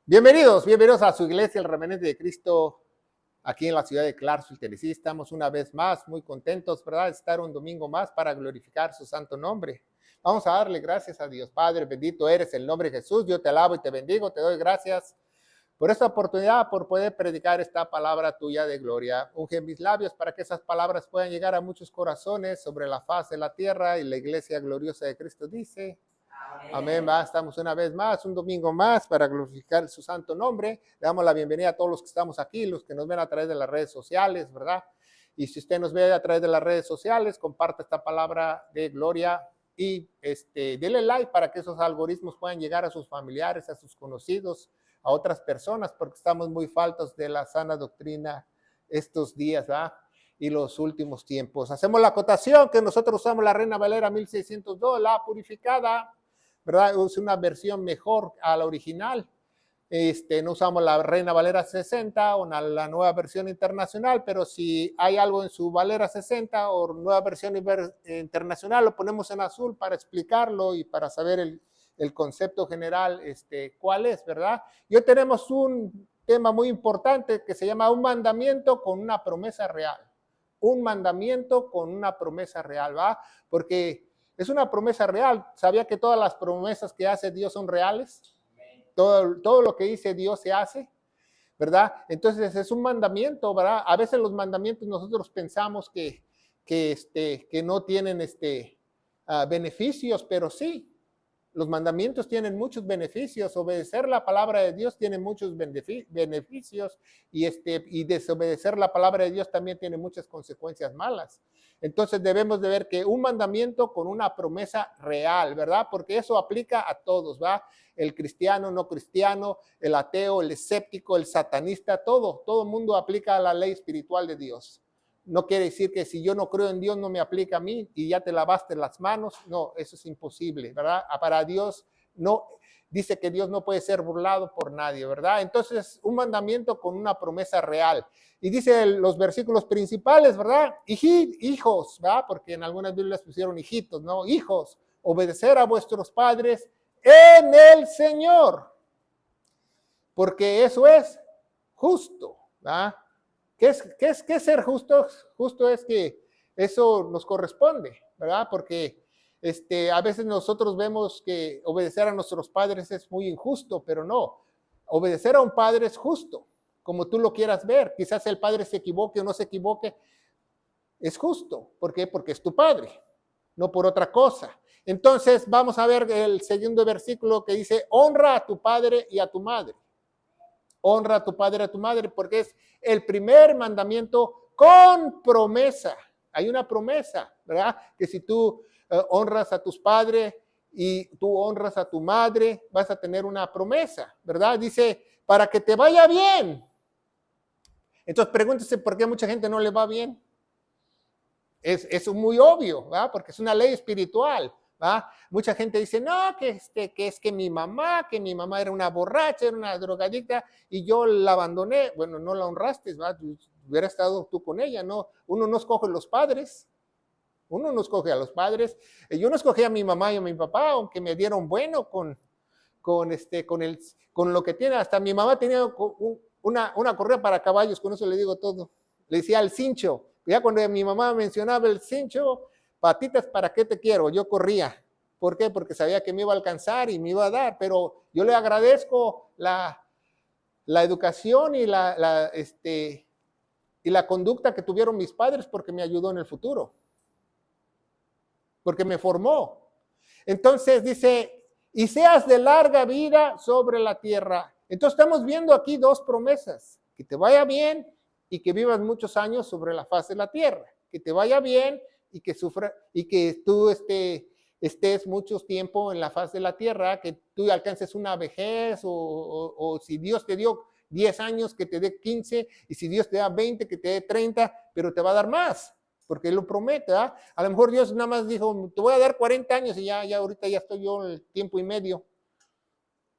Bienvenidos a su iglesia, el Remanente de Cristo, aquí en la ciudad de Clarksville, Tennessee. Estamos una vez más muy contentos, ¿verdad?, de estar un domingo más para glorificar su santo nombre. Vamos a darle gracias a Dios. Padre, bendito eres el nombre de Jesús. Yo te alabo y te bendigo, te doy gracias por esta oportunidad, por poder predicar esta palabra tuya de gloria. Unge mis labios para que esas palabras puedan llegar a muchos corazones sobre la faz de la tierra, y la iglesia gloriosa de Cristo dice: amén. Estamos una vez más, un domingo más para glorificar su santo nombre. Le damos la bienvenida a todos los que estamos aquí, los que nos ven a través de las redes sociales, ¿verdad? Y si usted nos ve a través de las redes sociales, comparte esta palabra de gloria y dele like para que esos algoritmos puedan llegar a sus familiares, a sus conocidos, a otras personas, porque estamos muy faltos de la sana doctrina estos días, ¿verdad?, y los últimos tiempos. Hacemos la acotación que nosotros usamos la Reina Valera 1602, la purificada, ¿verdad? Es una versión mejor a la original. No usamos la Reina Valera 60 o la nueva versión internacional, pero si hay algo en su Valera 60 o nueva versión internacional, lo ponemos en azul para explicarlo y para saber el concepto general, cuál es, ¿verdad? Y hoy tenemos un tema muy importante que se llama un mandamiento con una promesa real. Un mandamiento con una promesa real, ¿va? Porque es una promesa real. ¿Sabía que todas las promesas que hace Dios son reales? Todo lo que dice Dios se hace, ¿verdad? Entonces es un mandamiento, ¿verdad? A veces los mandamientos nosotros pensamos que no tienen beneficios, pero sí. Los mandamientos tienen muchos beneficios. Obedecer la palabra de Dios tiene muchos beneficios y desobedecer la palabra de Dios también tiene muchas consecuencias malas. Entonces debemos de ver que un mandamiento con una promesa real, ¿verdad? Porque eso aplica a todos, ¿va? El cristiano, no cristiano, el ateo, el escéptico, el satanista, todo el mundo aplica a la ley espiritual de Dios. No quiere decir que si yo no creo en Dios no me aplica a mí y ya te lavaste las manos. No, eso es imposible, ¿verdad? Para Dios no, dice que Dios no puede ser burlado por nadie, ¿verdad? Entonces, un mandamiento con una promesa real. Y dice los versículos principales, ¿verdad? Hijos, ¿verdad? Porque en algunas Biblias pusieron hijitos, ¿no? Hijos, obedecer a vuestros padres en el Señor, porque eso es justo, ¿verdad? ¿Qué es ser justo? Justo es que eso nos corresponde, ¿verdad? Porque a veces nosotros vemos que obedecer a nuestros padres es muy injusto, pero no. Obedecer a un padre es justo, como tú lo quieras ver. Quizás el padre se equivoque o no se equivoque. Es justo. ¿Por qué? Porque es tu padre, no por otra cosa. Entonces vamos a ver el segundo versículo que dice: honra a tu padre y a tu madre. Honra a tu padre y a tu madre, porque es el primer mandamiento con promesa. Hay una promesa, ¿verdad? Que si tú honras a tus padres y tú honras a tu madre, vas a tener una promesa, ¿verdad? Dice, para que te vaya bien. Entonces pregúntese por qué a mucha gente no le va bien. Es muy obvio, ¿verdad? Porque es una ley espiritual. ¿Va? Mucha gente dice, no, que es que mi mamá era una borracha, era una drogadicta y yo la abandoné. Bueno, no la honraste, ¿va? Hubiera estado tú con ella, ¿no? Uno no escoge los padres, uno no escoge a los padres. Yo no escogí a mi mamá y a mi papá, aunque me dieron bueno con lo que tiene. Hasta mi mamá tenía una correa para caballos, con eso le digo todo. Le decía el cincho. Ya cuando mi mamá mencionaba el cincho, patitas, ¿para qué te quiero? Yo corría. ¿Por qué? Porque sabía que me iba a alcanzar y me iba a dar, pero yo le agradezco la educación y la conducta que tuvieron mis padres, porque me ayudó en el futuro, porque me formó. Entonces dice, y seas de larga vida sobre la tierra. Entonces estamos viendo aquí dos promesas: que te vaya bien y que vivas muchos años sobre la faz de la tierra. Que te vaya bien y que tú estés mucho tiempo en la faz de la tierra, que tú alcances una vejez, o si Dios te dio 10 años, que te dé 15, y si Dios te da 20, que te dé 30, pero te va a dar más, porque Él lo promete, ¿eh? A lo mejor Dios nada más dijo, te voy a dar 40 años y ya ahorita ya estoy yo en el tiempo y medio,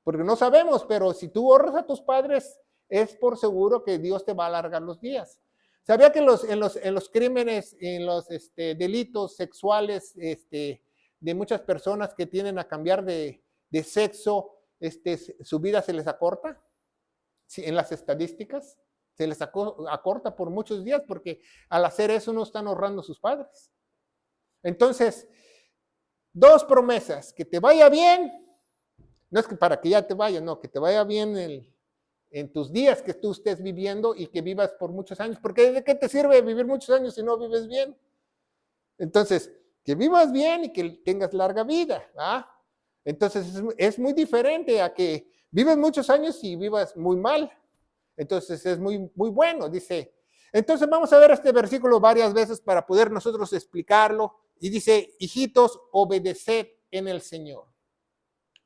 porque no sabemos, pero si tú honras a tus padres, es por seguro que Dios te va a alargar los días. ¿Sabía que en los crímenes, en los delitos sexuales de muchas personas que tienden a cambiar de sexo, su vida se les acorta? Sí, en las estadísticas se les acorta por muchos días porque al hacer eso no están honrando a sus padres. Entonces, dos promesas: que te vaya bien, no es que para que ya te vaya, no, que te vaya bien en tus días que tú estés viviendo y que vivas por muchos años, porque ¿de qué te sirve vivir muchos años si no vives bien? Entonces, que vivas bien y que tengas larga vida, ¿ah? Entonces, es muy diferente a que vives muchos años y vivas muy mal. Entonces, es muy, muy bueno, dice. Entonces, vamos a ver este versículo varias veces para poder nosotros explicarlo. Y dice: hijitos, obedeced en el Señor.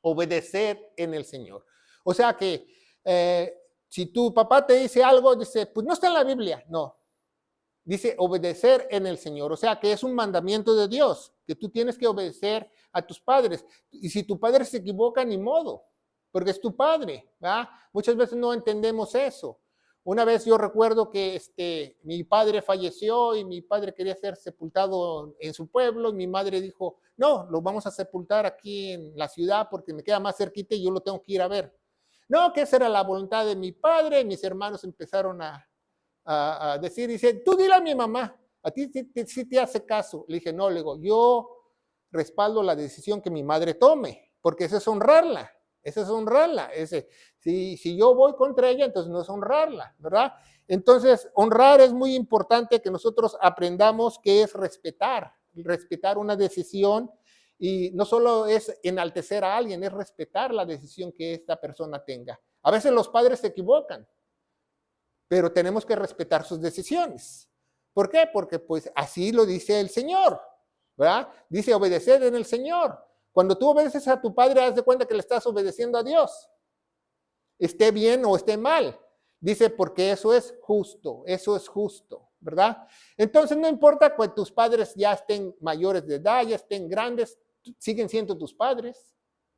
Obedeced en el Señor. O sea que si tu papá te dice algo, dice, pues no está en la Biblia. No, dice obedecer en el Señor. O sea que es un mandamiento de Dios, que tú tienes que obedecer a tus padres. Y si tu padre se equivoca, ni modo, porque es tu padre, ¿verdad? Muchas veces no entendemos eso. Una vez yo recuerdo que mi padre falleció y mi padre quería ser sepultado en su pueblo y mi madre dijo, no, lo vamos a sepultar aquí en la ciudad porque me queda más cerquita y yo lo tengo que ir a ver. No, que esa era la voluntad de mi padre. Mis hermanos empezaron a decir, dice, tú dile a mi mamá, a ti sí te hace caso. Le dije, no, le digo, yo respaldo la decisión que mi madre tome, porque eso es honrarla. Esa es honrarla. Si yo voy contra ella, entonces no es honrarla, ¿verdad? Entonces, honrar es muy importante que nosotros aprendamos que es respetar una decisión, y no solo es enaltecer a alguien, es respetar la decisión que esta persona tenga. A veces los padres se equivocan, pero tenemos que respetar sus decisiones. ¿Por qué? Porque pues así lo dice el Señor, ¿verdad? Dice obedecer en el Señor. Cuando tú obedeces a tu padre, haz de cuenta que le estás obedeciendo a Dios. Esté bien o esté mal. Dice, porque eso es justo, ¿verdad? Entonces no importa que tus padres ya estén mayores de edad, ya estén grandes, siguen siendo tus padres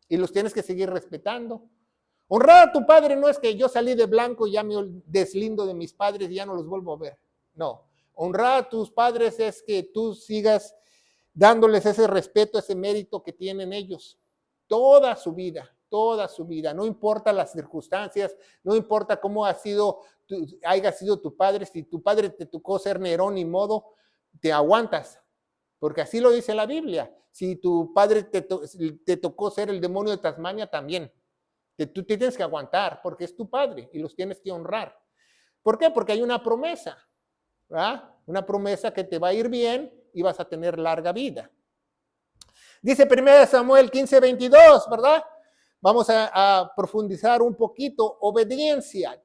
y los tienes que seguir respetando. Honrar a tu padre no es que yo salí de blanco y ya me deslindo de mis padres y ya no los vuelvo a ver. No, honrar a tus padres es que tú sigas dándoles ese respeto, ese mérito que tienen ellos toda su vida, no importa las circunstancias, no importa cómo haya sido tu padre. Si tu padre te tocó ser Nerón, ni modo, te aguantas, porque así lo dice la Biblia. Si tu padre te tocó ser el demonio de Tasmania, también tú te tienes que aguantar, porque es tu padre y los tienes que honrar. ¿Por qué? Porque hay una promesa, ¿verdad? Una promesa que te va a ir bien y vas a tener larga vida. Dice 1 Samuel 15:22, ¿verdad? Vamos a profundizar un poquito. Obediencia.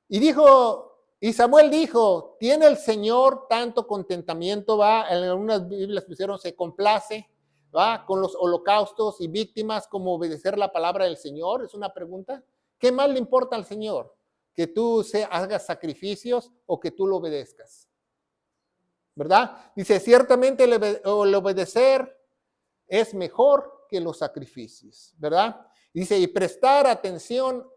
Y Samuel dijo, ¿tiene el Señor tanto contentamiento? ¿Va? En algunas Biblias pusieron, se complace, ¿va? Con los holocaustos y víctimas, como obedecer la palabra del Señor. Es una pregunta. ¿Qué más le importa al Señor? ¿Que tú hagas sacrificios o que tú lo obedezcas? ¿Verdad? Dice, ciertamente el obedecer es mejor que los sacrificios, ¿verdad? Dice, y prestar atención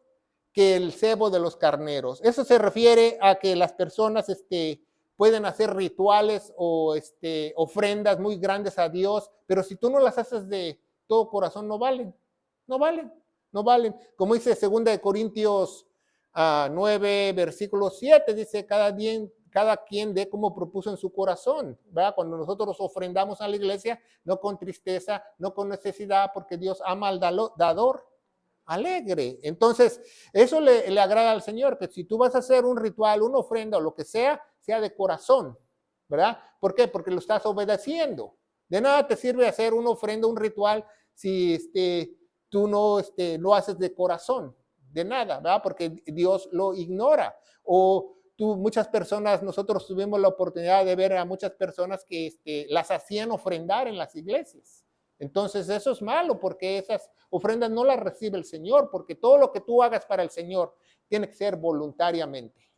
que el cebo de los carneros. Eso se refiere a que las personas pueden hacer rituales o ofrendas muy grandes a Dios, pero si tú no las haces de todo corazón, no valen. Como dice 2 Corintios 9, versículo 7, dice, cada quien dé como propuso en su corazón, ¿verdad? Cuando nosotros ofrendamos a la iglesia, no con tristeza, no con necesidad, porque Dios ama al dador alegre. Entonces, eso le agrada al Señor, que si tú vas a hacer un ritual, una ofrenda o lo que sea de corazón, ¿verdad? ¿Por qué? Porque lo estás obedeciendo. De nada te sirve hacer una ofrenda, un ritual, si tú no lo haces de corazón. De nada, ¿verdad? Porque Dios lo ignora. O muchas personas, nosotros tuvimos la oportunidad de ver a muchas personas que las hacían ofrendar en las iglesias. Entonces eso es malo, porque esas ofrendas no las recibe el Señor, porque todo lo que tú hagas para el Señor tiene que ser voluntariamente.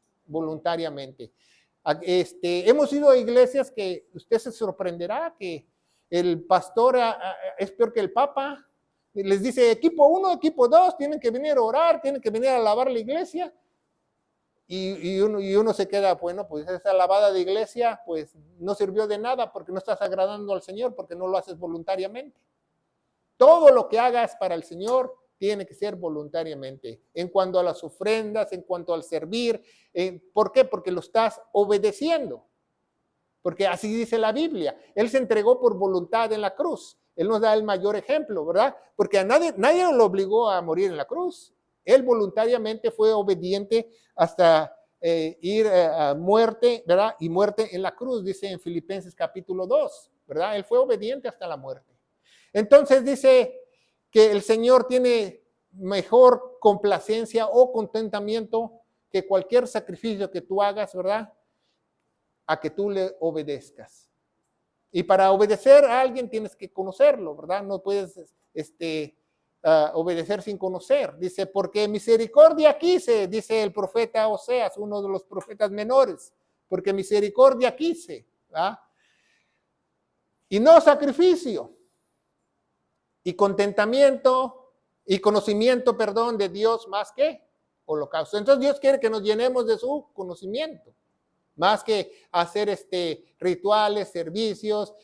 Hemos ido a iglesias que usted se sorprenderá que el pastor es peor que el papa. Les dice equipo 1, equipo 2, tienen que venir a orar, tienen que venir a alabar la iglesia. Y uno se queda, bueno, pues esa lavada de iglesia pues no sirvió de nada, porque no estás agradando al Señor, porque no lo haces voluntariamente. Todo lo que hagas para el Señor tiene que ser voluntariamente. En cuanto a las ofrendas, en cuanto al servir. ¿Por qué? Porque lo estás obedeciendo. Porque así dice la Biblia. Él se entregó por voluntad en la cruz. Él nos da el mayor ejemplo, ¿verdad? Porque a nadie lo obligó a morir en la cruz. Él voluntariamente fue obediente hasta ir a muerte, ¿verdad? Y muerte en la cruz, dice en Filipenses capítulo 2, ¿verdad? Él fue obediente hasta la muerte. Entonces dice que el Señor tiene mejor complacencia o contentamiento que cualquier sacrificio que tú hagas, ¿verdad? A que tú le obedezcas. Y para obedecer a alguien tienes que conocerlo, ¿verdad? No puedes obedecer sin conocer. Dice, porque misericordia quise, dice el profeta Oseas, uno de los profetas menores, porque misericordia quise, ¿verdad? Y no sacrificio. Y contentamiento y conocimiento, perdón, de Dios más que holocausto. Entonces Dios quiere que nos llenemos de su conocimiento. Más que hacer rituales, servicios,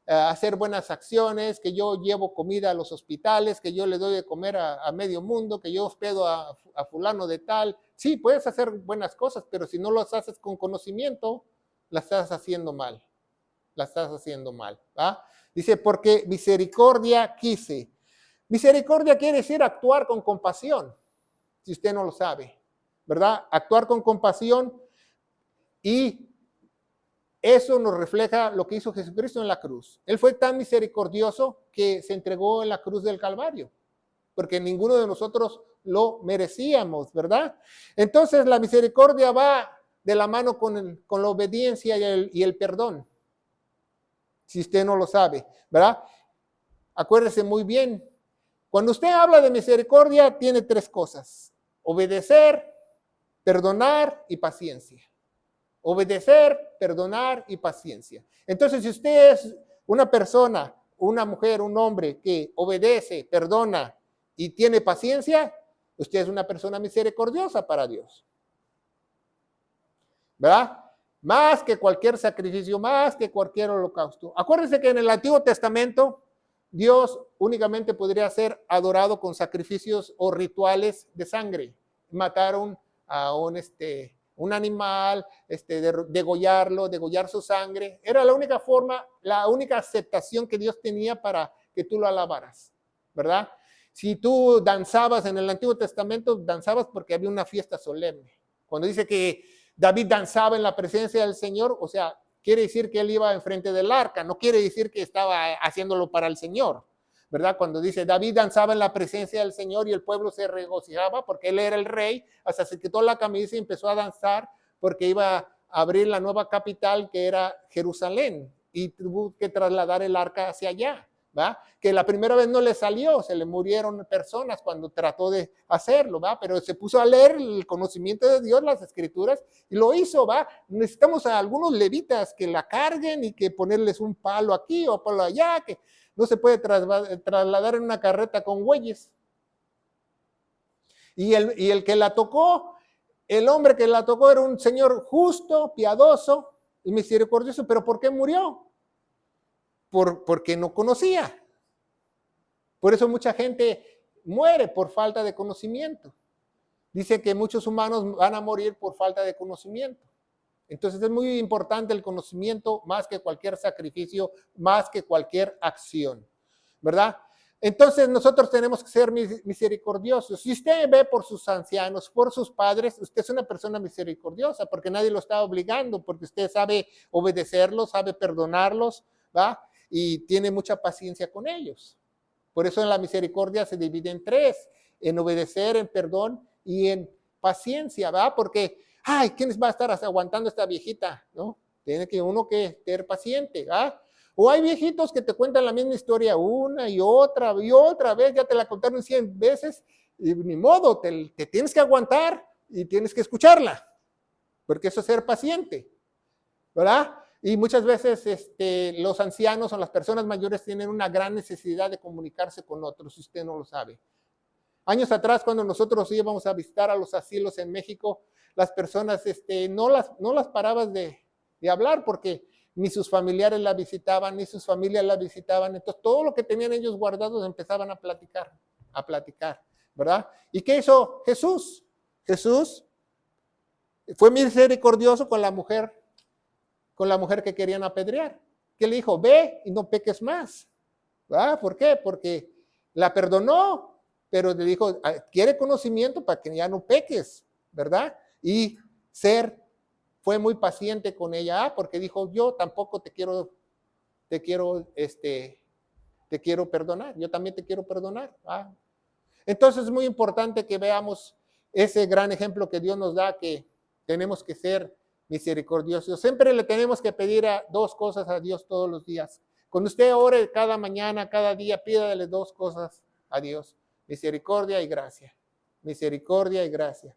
hacer buenas acciones, que yo llevo comida a los hospitales, que yo le doy de comer a medio mundo, que yo hospedo a fulano de tal. Sí, puedes hacer buenas cosas, pero si no las haces con conocimiento, las estás haciendo mal. La estás haciendo mal. ¿Va? Dice, porque misericordia quise. Misericordia quiere decir actuar con compasión, si usted no lo sabe, ¿verdad? Actuar con compasión. Y eso nos refleja lo que hizo Jesucristo en la cruz. Él fue tan misericordioso que se entregó en la cruz del Calvario, porque ninguno de nosotros lo merecíamos, ¿verdad? Entonces la misericordia va de la mano con la obediencia y el perdón, si usted no lo sabe, ¿verdad? Acuérdese muy bien, cuando usted habla de misericordia, tiene tres cosas: obedecer, perdonar y paciencia. Obedecer, perdonar y paciencia. Entonces, si usted es una persona, una mujer, un hombre que obedece, perdona y tiene paciencia, usted es una persona misericordiosa para Dios. ¿Verdad? Más que cualquier sacrificio, más que cualquier holocausto. Acuérdense que en el Antiguo Testamento Dios únicamente podría ser adorado con sacrificios o rituales de sangre. Mataron a un animal, degollar su sangre. Era la única forma, la única aceptación que Dios tenía para que tú lo alabaras, ¿verdad? Si tú danzabas en el Antiguo Testamento, danzabas porque había una fiesta solemne. Cuando dice que David danzaba en la presencia del Señor, o sea, quiere decir que él iba enfrente del arca, no quiere decir que estaba haciéndolo para el Señor, ¿verdad? Cuando dice David danzaba en la presencia del Señor y el pueblo se regocijaba porque él era el rey, hasta se quitó la camisa y empezó a danzar porque iba a abrir la nueva capital que era Jerusalén y tuvo que trasladar el arca hacia allá, ¿va? Que la primera vez no le salió, se le murieron personas cuando trató de hacerlo, ¿va? Pero se puso a leer el conocimiento de Dios, las escrituras, y lo hizo, ¿va? Necesitamos a algunos levitas que la carguen y que ponerles un palo aquí o palo allá, que no se puede trasladar en una carreta con bueyes. Y el que la tocó, el hombre que la tocó era un señor justo, piadoso y misericordioso, pero ¿por qué murió? Porque no conocía. Por eso mucha gente muere por falta de conocimiento. Dice que muchos humanos van a morir por falta de conocimiento. Entonces es muy importante el conocimiento más que cualquier sacrificio, más que cualquier acción, ¿verdad? Entonces nosotros tenemos que ser misericordiosos. Si usted ve por sus ancianos, por sus padres, usted es una persona misericordiosa porque nadie lo está obligando, porque usted sabe obedecerlos, sabe perdonarlos, ¿va? Y tiene mucha paciencia con ellos. Por eso en la misericordia se divide en tres: en obedecer, en perdón y en paciencia, ¿va? Porque, ay, ¿quién va a estar aguantando a esta viejita? ¿No? Tiene que uno que ser paciente, ¿va? O hay viejitos que te cuentan la misma historia una y otra vez, ya te la contaron 100 veces, y ni modo, te tienes que aguantar y tienes que escucharla, porque eso es ser paciente, ¿verdad? Y muchas veces los ancianos o las personas mayores tienen una gran necesidad de comunicarse con otros, si usted no lo sabe. Años atrás, cuando nosotros íbamos a visitar a los asilos en México, las personas no las parabas de hablar porque ni sus familiares la visitaban, ni sus familias la visitaban. Entonces, todo lo que tenían ellos guardados empezaban a platicar. a platicar, ¿verdad? ¿Y qué hizo Jesús? Jesús fue misericordioso con la mujer que querían apedrear. ¿Qué le dijo? Ve y no peques más. ¿Verdad? ¿Por qué? Porque la perdonó, pero le dijo, quiere conocimiento para que ya no peques, ¿verdad? Y fue muy paciente con ella, porque dijo, yo tampoco te quiero perdonar, yo también te quiero perdonar. Entonces es muy importante que veamos ese gran ejemplo que Dios nos da, que tenemos que ser misericordiosos. Siempre le tenemos que pedir dos cosas a Dios todos los días. Cuando usted ore cada mañana, cada día, pídale dos cosas a Dios: misericordia y gracia. Misericordia y gracia.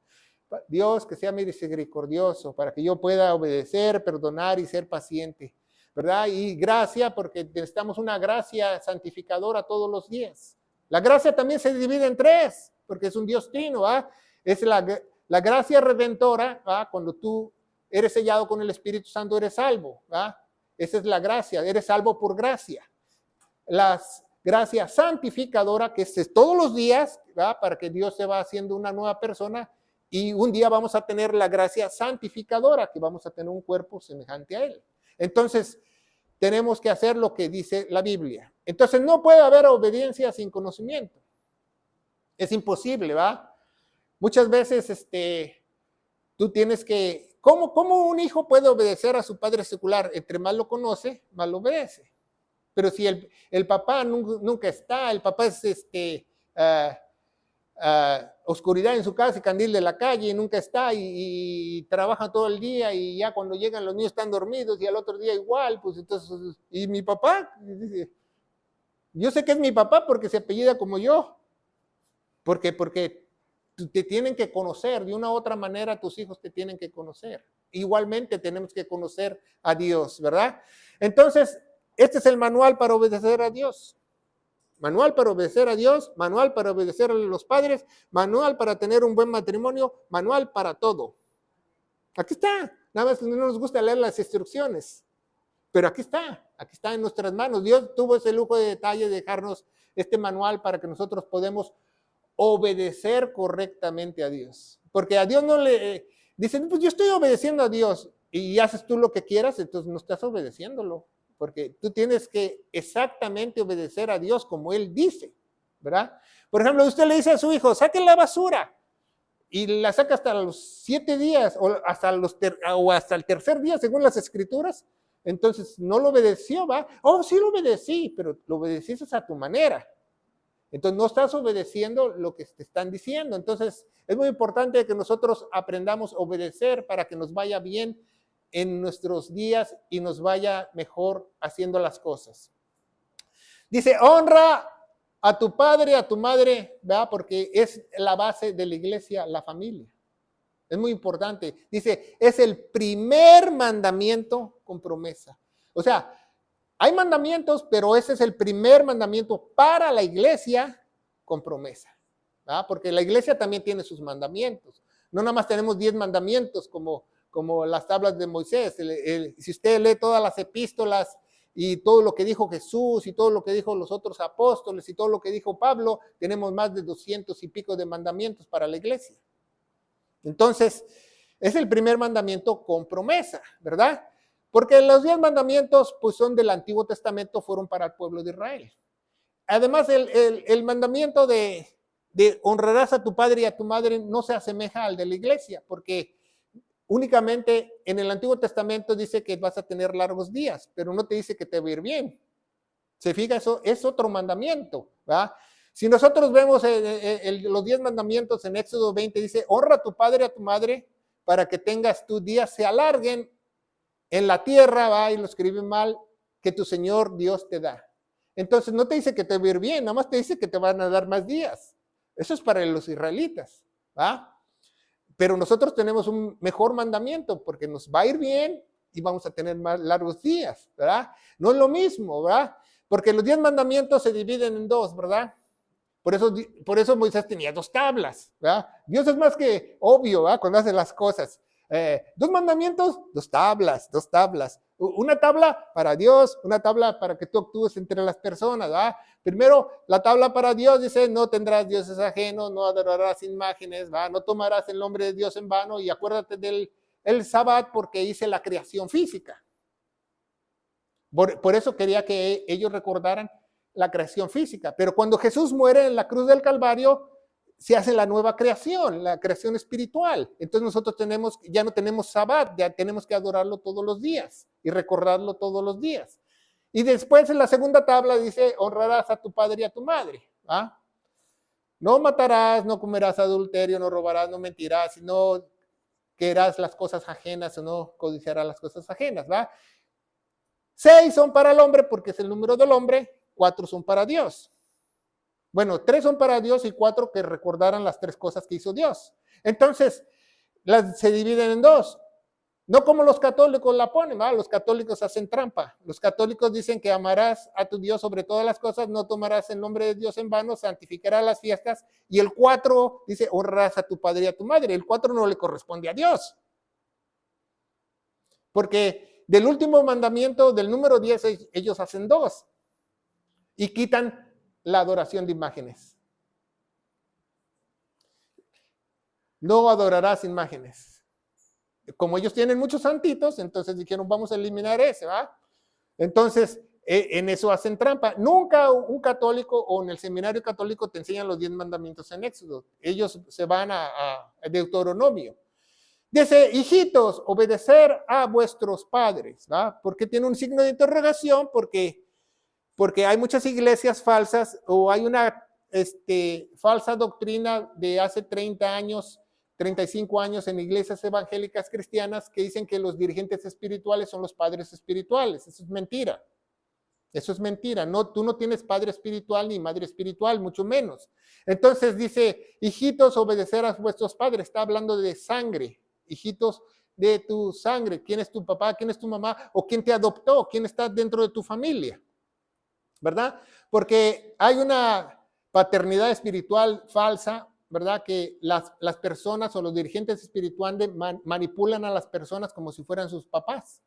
Dios, que sea misericordioso para que yo pueda obedecer, perdonar y ser paciente, ¿verdad? Y gracia, porque necesitamos una gracia santificadora todos los días. La gracia también se divide en tres, porque es un Dios trino, ¿verdad? Es la gracia redentora, ¿verdad? Cuando tú eres sellado con el Espíritu Santo, eres salvo, ¿verdad? Esa es la gracia, eres salvo por gracia. La gracia santificadora, que es todos los días, ¿verdad? Para que Dios se va haciendo una nueva persona, y un día vamos a tener la gracia santificadora, que vamos a tener un cuerpo semejante a Él. Entonces, tenemos que hacer lo que dice la Biblia. Entonces, no puede haber obediencia sin conocimiento. Es imposible, ¿va? Muchas veces, tú tienes que... ¿Cómo un hijo puede obedecer a su padre secular? Entre más lo conoce, más lo obedece. Pero si el papá nunca está, el papá es oscuridad en su casa y candil de la calle, y nunca está, y trabaja todo el día, y ya cuando llegan los niños están dormidos, y al otro día igual, pues entonces, y mi papá, dice, yo sé que es mi papá porque se apellida como yo, porque te tienen que conocer, de una u otra manera tus hijos te tienen que conocer. Igualmente tenemos que conocer a Dios, ¿verdad? Entonces, este es el manual para obedecer a Dios. Manual para obedecer a Dios, manual para obedecer a los padres, manual para tener un buen matrimonio, manual para todo. Aquí está, nada más no nos gusta leer las instrucciones, pero aquí está en nuestras manos. Dios tuvo ese lujo de detalle de dejarnos este manual para que nosotros podamos obedecer correctamente a Dios. Porque a Dios no le dicen, pues yo estoy obedeciendo a Dios, y haces tú lo que quieras, entonces no estás obedeciéndolo. Porque tú tienes que exactamente obedecer a Dios como Él dice, ¿verdad? Por ejemplo, usted le dice a su hijo, saque la basura, y la saca hasta los 7 días, o hasta el tercer día, según las Escrituras. Entonces no lo obedeció, ¿va? Oh, sí lo obedecí, pero lo obedeciste a tu manera. Entonces no estás obedeciendo lo que te están diciendo. Entonces es muy importante que nosotros aprendamos a obedecer para que nos vaya bien en nuestros días y nos vaya mejor haciendo las cosas. Dice, honra a tu padre, a tu madre, ¿verdad? Porque es la base de la iglesia, la familia. Es muy importante. Dice, es el primer mandamiento con promesa. O sea, hay mandamientos, pero ese es el primer mandamiento para la iglesia con promesa, ¿verdad? Porque la iglesia también tiene sus mandamientos. No nada más tenemos 10 mandamientos como las tablas de Moisés. Si usted lee todas las epístolas y todo lo que dijo Jesús y todo lo que dijo los otros apóstoles y todo lo que dijo Pablo, tenemos más de 200 y pico de mandamientos para la iglesia. Entonces, es el primer mandamiento con promesa, ¿verdad? Porque los 10 mandamientos, pues son del Antiguo Testamento, fueron para el pueblo de Israel. Además, el mandamiento de honrarás a tu padre y a tu madre no se asemeja al de la iglesia, porque únicamente en el Antiguo Testamento dice que vas a tener largos días, pero no te dice que te va a ir bien. ¿Se fija? Eso es otro mandamiento, ¿verdad? Si nosotros vemos los 10 mandamientos en Éxodo 20, dice, honra a tu padre y a tu madre para que tengas tus días se alarguen en la tierra, va, y lo escribe mal, que tu Señor Dios te da. Entonces no te dice que te va a ir bien, nada más te dice que te van a dar más días. Eso es para los israelitas, ¿va? Pero nosotros tenemos un mejor mandamiento porque nos va a ir bien y vamos a tener más largos días, ¿verdad? No es lo mismo, ¿verdad? Porque los 10 mandamientos se dividen en 2, ¿verdad? Por eso Moisés tenía 2 tablas, ¿verdad? Dios es más que obvio, ¿verdad? Cuando hace las cosas. 2 mandamientos, 2 tablas, 2 tablas. Una tabla para Dios, una tabla para que tú actúes entre las personas. ¿Va? Primero, la tabla para Dios dice, no tendrás dioses ajenos, no adorarás imágenes, ¿va? No tomarás el nombre de Dios en vano y acuérdate del sábado porque hice la creación física. Por eso quería que ellos recordaran la creación física. Pero cuando Jesús muere en la cruz del Calvario, se hace la nueva creación, la creación espiritual. Entonces nosotros ya no tenemos sabbat, ya tenemos que adorarlo todos los días y recordarlo todos los días. Y después en la segunda tabla dice, honrarás a tu padre y a tu madre. ¿Ah? No matarás, no comerás adulterio, no robarás, no mentirás, no querrás las cosas ajenas o no codiciarás las cosas ajenas. ¿Va? 6 son para el hombre porque es el número del hombre, 4 son para Dios. Bueno, 3 son para Dios y 4 que recordaran las 3 cosas que hizo Dios. Entonces, se dividen en 2. No como los católicos la ponen, ¿va? Los católicos hacen trampa. Los católicos dicen que amarás a tu Dios sobre todas las cosas, no tomarás el nombre de Dios en vano, santificarás las fiestas. Y el 4 dice, honrarás a tu padre y a tu madre. El 4 no le corresponde a Dios. Porque del último mandamiento, del número 10, ellos hacen 2. Y quitan la adoración de imágenes. No adorarás imágenes. Como ellos tienen muchos santitos, entonces dijeron, vamos a eliminar ese, ¿va? Entonces, en eso hacen trampa. Nunca un católico o en el seminario católico te enseñan los 10 mandamientos en Éxodo. Ellos se van a Deuteronomio. Dice, hijitos, obedecer a vuestros padres, ¿va? ¿Por qué tiene un signo de interrogación? Porque hay muchas iglesias falsas o hay una falsa doctrina de hace 30 años, 35 años en iglesias evangélicas cristianas que dicen que los dirigentes espirituales son los padres espirituales. Eso es mentira. Eso es mentira. No, tú no tienes padre espiritual ni madre espiritual, mucho menos. Entonces dice, hijitos, obedecer a vuestros padres. Está hablando de sangre. Hijitos de tu sangre. ¿Quién es tu papá? ¿Quién es tu mamá? ¿O quién te adoptó? ¿Quién está dentro de tu familia? ¿Verdad? Porque hay una paternidad espiritual falsa, ¿verdad? Que las personas o los dirigentes espirituales manipulan a las personas como si fueran sus papás,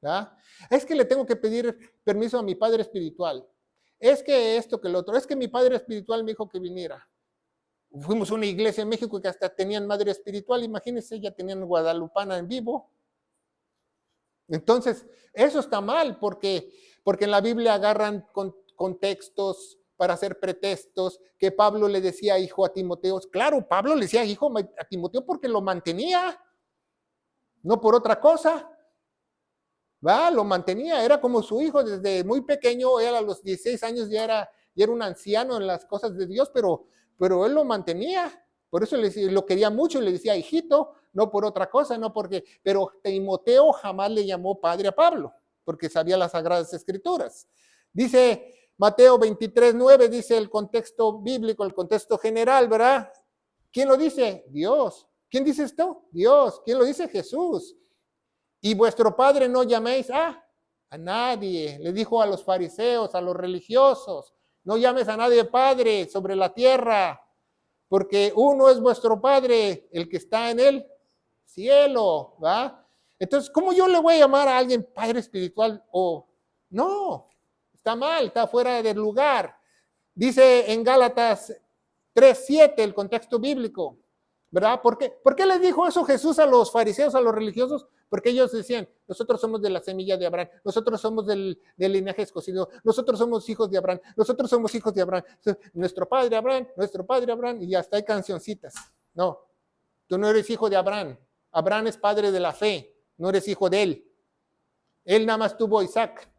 ¿verdad? Es que le tengo que pedir permiso a mi padre espiritual. Es que esto, que lo otro. Es que mi padre espiritual me dijo que viniera. Fuimos a una iglesia en México que hasta tenían madre espiritual. Imagínense, ya tenían guadalupana en vivo. Entonces, eso está mal porque en la Biblia agarran contextos para hacer pretextos, que Pablo le decía hijo a Timoteo. Claro, Pablo le decía hijo a Timoteo porque lo mantenía, no por otra cosa. ¿Va? Lo mantenía, era como su hijo desde muy pequeño, él a los 16 años ya era un anciano en las cosas de Dios, pero él lo mantenía. Por eso lo quería mucho y le decía hijito, no por otra cosa, no porque, pero Timoteo jamás le llamó padre a Pablo, porque sabía las Sagradas Escrituras. Dice Mateo 23:9, dice el contexto bíblico, el contexto general, ¿verdad? ¿Quién lo dice? Dios. ¿Quién dice esto? Dios. ¿Quién lo dice? Jesús. Y vuestro padre no llaméis a nadie. Le dijo a los fariseos, a los religiosos, no llames a nadie padre sobre la tierra, porque uno es vuestro Padre, el que está en el cielo, ¿va? Entonces, ¿cómo yo le voy a llamar a alguien Padre espiritual? No, está mal, está fuera del lugar. Dice en Gálatas 3:7 el contexto bíblico, ¿verdad? ¿Por qué les dijo eso Jesús a los fariseos, a los religiosos? Porque ellos decían, nosotros somos de la semilla de Abraham, nosotros somos del linaje escogido, nosotros somos hijos de Abraham, nosotros somos hijos de Abraham, nuestro padre Abraham, y hasta hay cancioncitas. No, tú no eres hijo de Abraham. Abraham es padre de la fe, no eres hijo de él. Él nada más tuvo a Isaac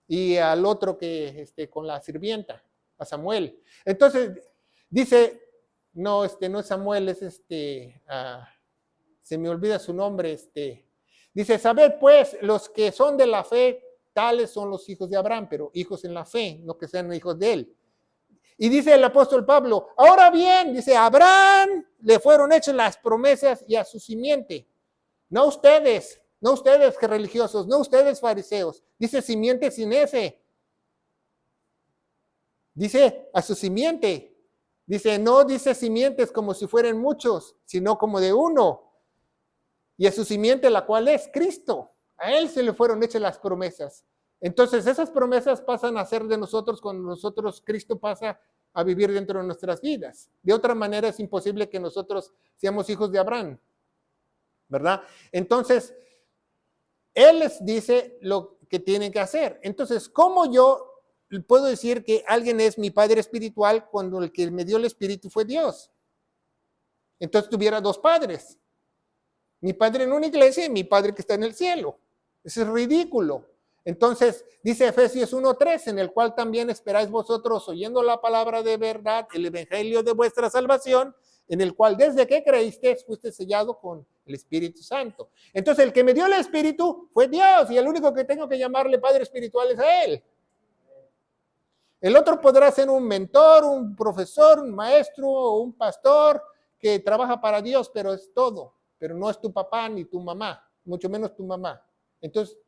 y al otro que con la sirvienta, a Samuel. Entonces dice, no es Samuel, es se me olvida su nombre, dice, sabed pues, los que son de la fe, tales son los hijos de Abraham, pero hijos en la fe, no que sean hijos de él. Y dice el apóstol Pablo, ahora bien, dice, a Abraham le fueron hechas las promesas y a su simiente. No ustedes que religiosos, no ustedes fariseos. Dice simiente sin ese. Dice a su simiente. Dice, no dice simientes como si fueran muchos, sino como de uno. y a su simiente, la cual es Cristo. A él se le fueron hechas las promesas. Entonces esas promesas pasan a ser de nosotros cuando nosotros, Cristo pasa a vivir dentro de nuestras vidas. De otra manera es imposible que nosotros seamos hijos de Abraham, ¿verdad? Entonces, él les dice lo que tienen que hacer. Entonces, ¿cómo yo puedo decir que alguien es mi padre espiritual cuando el que me dio el espíritu fue Dios? Entonces tuviera dos padres. Mi padre en una iglesia y mi padre que está en el cielo. Eso es ridículo. Entonces, dice Efesios 1:3, en el cual también esperáis vosotros, oyendo la palabra de verdad, el evangelio de vuestra salvación, en el cual desde que creíste fuiste sellado con el Espíritu Santo. Entonces, el que me dio el Espíritu fue Dios, y el único que tengo que llamarle Padre espiritual es a Él. El otro podrá ser un mentor, un profesor, un maestro o un pastor que trabaja para Dios, pero es todo. Pero no es tu papá ni tu mamá, mucho menos tu mamá. Entonces,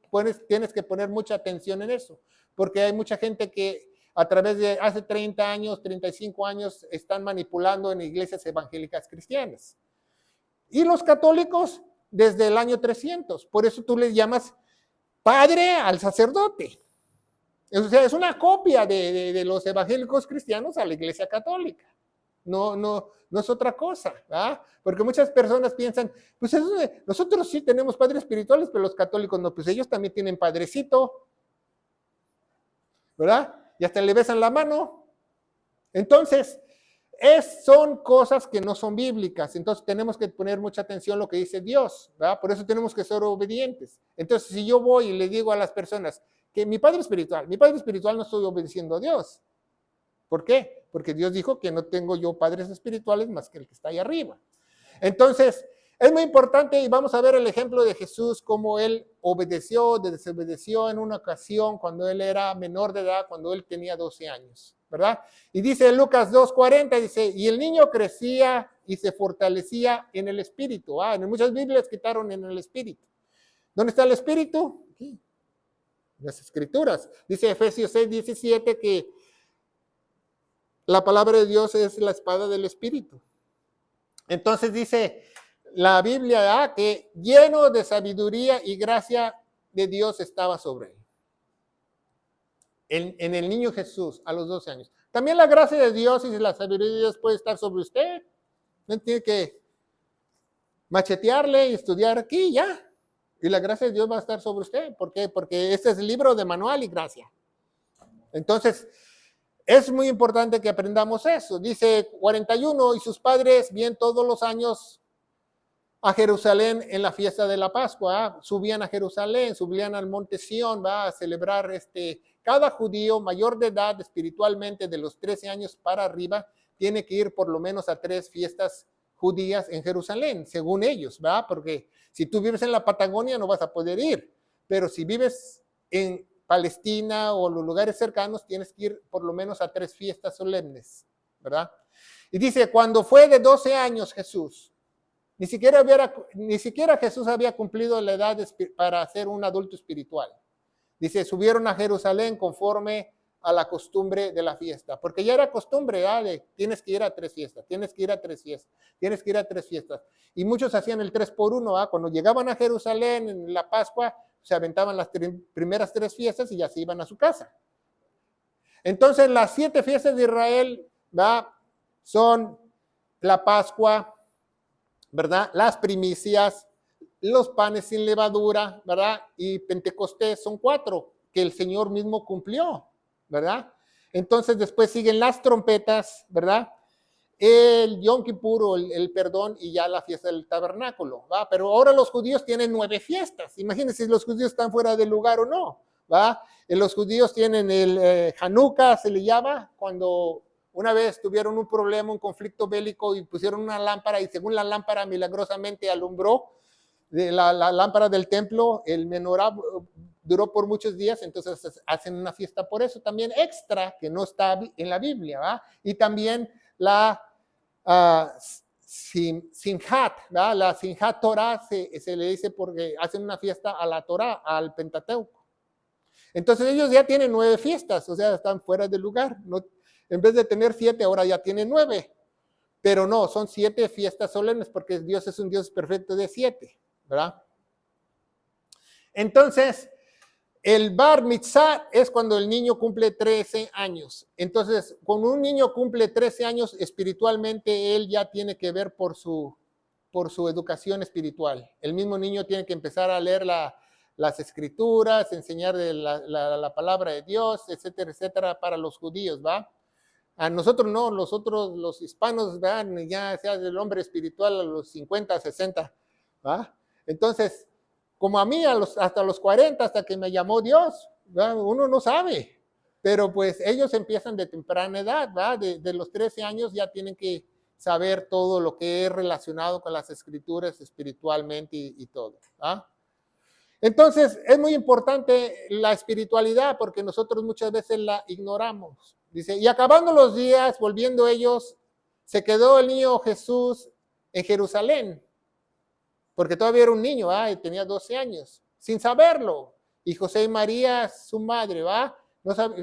tienes que poner mucha atención en eso, porque hay mucha gente que a través de hace 30 años, 35 años, están manipulando en iglesias evangélicas cristianas. Y los católicos desde el año 300. Por eso tú le llamas padre al sacerdote. O sea, es una copia de los evangélicos cristianos a la iglesia católica. No es otra cosa, ¿verdad? Porque muchas personas piensan, pues nosotros sí tenemos padres espirituales, pero los católicos no, pues ellos también tienen padrecito, ¿verdad? Y hasta le besan la mano. Entonces, son cosas que no son bíblicas, entonces tenemos que poner mucha atención a lo que dice Dios, ¿verdad? Por eso tenemos que ser obedientes. Entonces, si yo voy y le digo a las personas que mi padre espiritual no estoy obedeciendo a Dios. ¿Por qué? Porque Dios dijo que no tengo yo padres espirituales más que el que está ahí arriba. Entonces, es muy importante y vamos a ver el ejemplo de Jesús, cómo él obedeció, desobedeció en una ocasión cuando él era menor de edad, cuando él tenía 12 años, ¿verdad? Y dice Lucas 2:40, dice, y el niño crecía y se fortalecía en el espíritu. En muchas Biblias quitaron en el espíritu. ¿Dónde está el espíritu? Aquí, en las escrituras. Dice Efesios 6:17 que la palabra de Dios es la espada del Espíritu. Entonces dice la Biblia que lleno de sabiduría y gracia de Dios estaba sobre él. En el niño Jesús a los 12 años. También la gracia de Dios y la sabiduría de Dios puede estar sobre usted. No tiene que machetearle y estudiar aquí ya. Y la gracia de Dios va a estar sobre usted. ¿Por qué? Porque este es el libro de manual y gracia. Entonces, es muy importante que aprendamos eso. Dice 41, y sus padres bien todos los años a Jerusalén en la fiesta de la Pascua. Subían a Jerusalén, subían al monte Sión, a celebrar cada judío mayor de edad espiritualmente de los 13 años para arriba tiene que ir por lo menos a 3 fiestas judías en Jerusalén, según ellos, ¿verdad? Porque si tú vives en la Patagonia no vas a poder ir, pero si vives en Palestina o los lugares cercanos, tienes que ir por lo menos a 3 fiestas solemnes, ¿verdad? Y dice, cuando fue de 12 años Jesús, ni siquiera Jesús había cumplido la edad para ser un adulto espiritual. Dice, subieron a Jerusalén conforme a la costumbre de la fiesta, porque ya era costumbre, tienes que ir a 3 fiestas, tienes que ir a 3 fiestas, tienes que ir a 3 fiestas. Y muchos hacían el 3x1, cuando llegaban a Jerusalén en la Pascua, se aventaban las primeras 3 fiestas y ya se iban a su casa. Entonces, las 7 fiestas de Israel, son la Pascua, ¿verdad? Las primicias, los panes sin levadura, ¿verdad? Y Pentecostés son 4 que el Señor mismo cumplió, ¿verdad? Entonces después siguen las trompetas, ¿verdad? El Yom Kippur, el perdón, y ya la fiesta del tabernáculo, ¿va? Pero ahora los judíos tienen 9 fiestas. Imagínense si los judíos están fuera del lugar o no, ¿va? Los judíos tienen el Hanukkah, se le llama, cuando una vez tuvieron un problema, un conflicto bélico y pusieron una lámpara y según la lámpara milagrosamente alumbró la lámpara del templo, el menorá duró por muchos días, entonces hacen una fiesta por eso también extra que no está en la Biblia, ¿va? Y también la Simchat, ¿verdad? La Simchat Torah se le dice porque hacen una fiesta a la Torah, al Pentateuco. Entonces ellos ya tienen 9 fiestas, o sea, están fuera del lugar. No, en vez de tener 7, ahora ya tienen 9. Pero no, son 7 fiestas solemnes porque Dios es un Dios perfecto de 7, ¿verdad? Entonces, el bar mitzvah es cuando el niño cumple 13 años. Entonces, cuando un niño cumple 13 años, espiritualmente él ya tiene que ver por su educación espiritual. El mismo niño tiene que empezar a leer las escrituras, enseñar la palabra de Dios, etcétera, etcétera, para los judíos, ¿va? A nosotros no, nosotros los hispanos, ¿verdad? Ya sea el hombre espiritual a los 50, 60, ¿va? Entonces, como a mí hasta los 40, hasta que me llamó Dios, ¿verdad? Uno no sabe, pero pues ellos empiezan de temprana edad, ¿verdad? De los 13 años ya tienen que saber todo lo que es relacionado con las escrituras espiritualmente y todo, ¿ah? Entonces, es muy importante la espiritualidad porque nosotros muchas veces la ignoramos. Dice, y acabando los días, volviendo ellos, se quedó el niño Jesús en Jerusalén, porque todavía era un niño, y tenía 12 años, sin saberlo. Y José y María, su madre,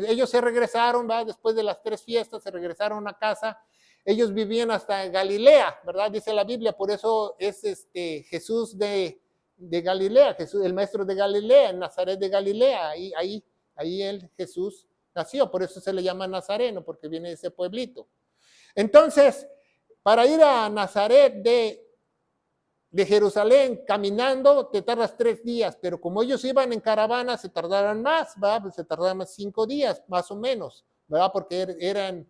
ellos se regresaron, después de las 3 fiestas, se regresaron a casa. Ellos vivían hasta Galilea, ¿verdad? Dice la Biblia, por eso es Jesús de Galilea, Jesús, el maestro de Galilea, en Nazaret de Galilea, ahí Jesús nació, por eso se le llama Nazareno, porque viene de ese pueblito. Entonces, para ir a Nazaret de Jerusalén caminando te tardas 3 días, pero como ellos iban en caravana se tardaron más, ¿verdad? Pues se tardaron 5 días, más o menos, ¿verdad? Porque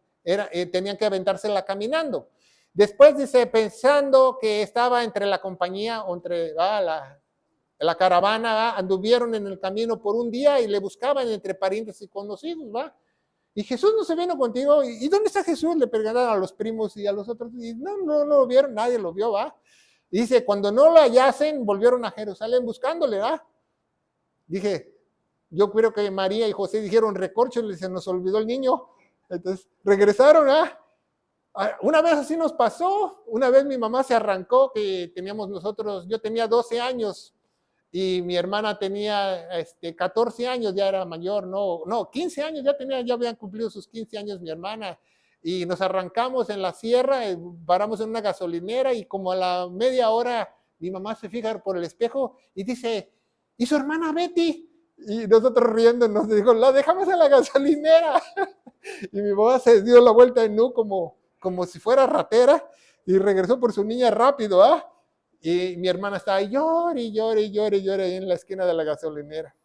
tenían que aventársela caminando. Después dice, pensando que estaba entre la compañía, o entre la caravana, anduvieron en el camino por un día y le buscaban entre parientes y conocidos, ¿va? Y Jesús no se vino contigo. ¿Y dónde está Jesús? Le preguntaron a los primos y a los otros. Y no lo vieron, nadie lo vio, ¿va? Dice, cuando no lo hallasen, volvieron a Jerusalén buscándole, ¿va? Dije, yo creo que María y José dijeron, recórchole, se nos olvidó el niño. Entonces, regresaron, Una vez así nos pasó, una vez mi mamá se arrancó, que yo tenía 12 años y mi hermana tenía 14 años, ya era mayor, no, 15 años, ya habían cumplido sus 15 años mi hermana, y nos arrancamos en la sierra, paramos en una gasolinera y como a la media hora mi mamá se fija por el espejo y dice, ¿y su hermana Betty? Y nosotros riendo nos dijo, la dejamos en la gasolinera. Y mi mamá se dio la vuelta en U como si fuera ratera y regresó por su niña rápido, Y mi hermana estaba ahí, llore ahí en la esquina de la gasolinera.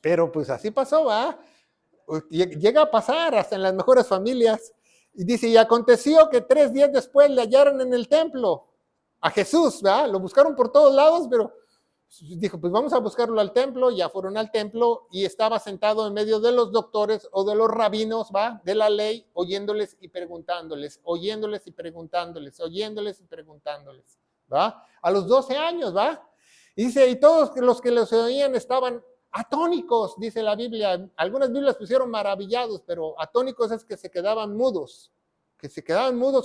Pero pues así pasó, Llega a pasar hasta en las mejores familias. Y dice, y aconteció que 3 días después le hallaron en el templo a Jesús, Lo buscaron por todos lados, pero dijo, pues vamos a buscarlo al templo. Ya fueron al templo y estaba sentado en medio de los doctores o de los rabinos, de la ley, oyéndoles y preguntándoles, A los 12 años, Y dice, y todos los que los oían estaban atónicos, dice la Biblia. Algunas Biblias pusieron maravillados, pero atónicos es que se quedaban mudos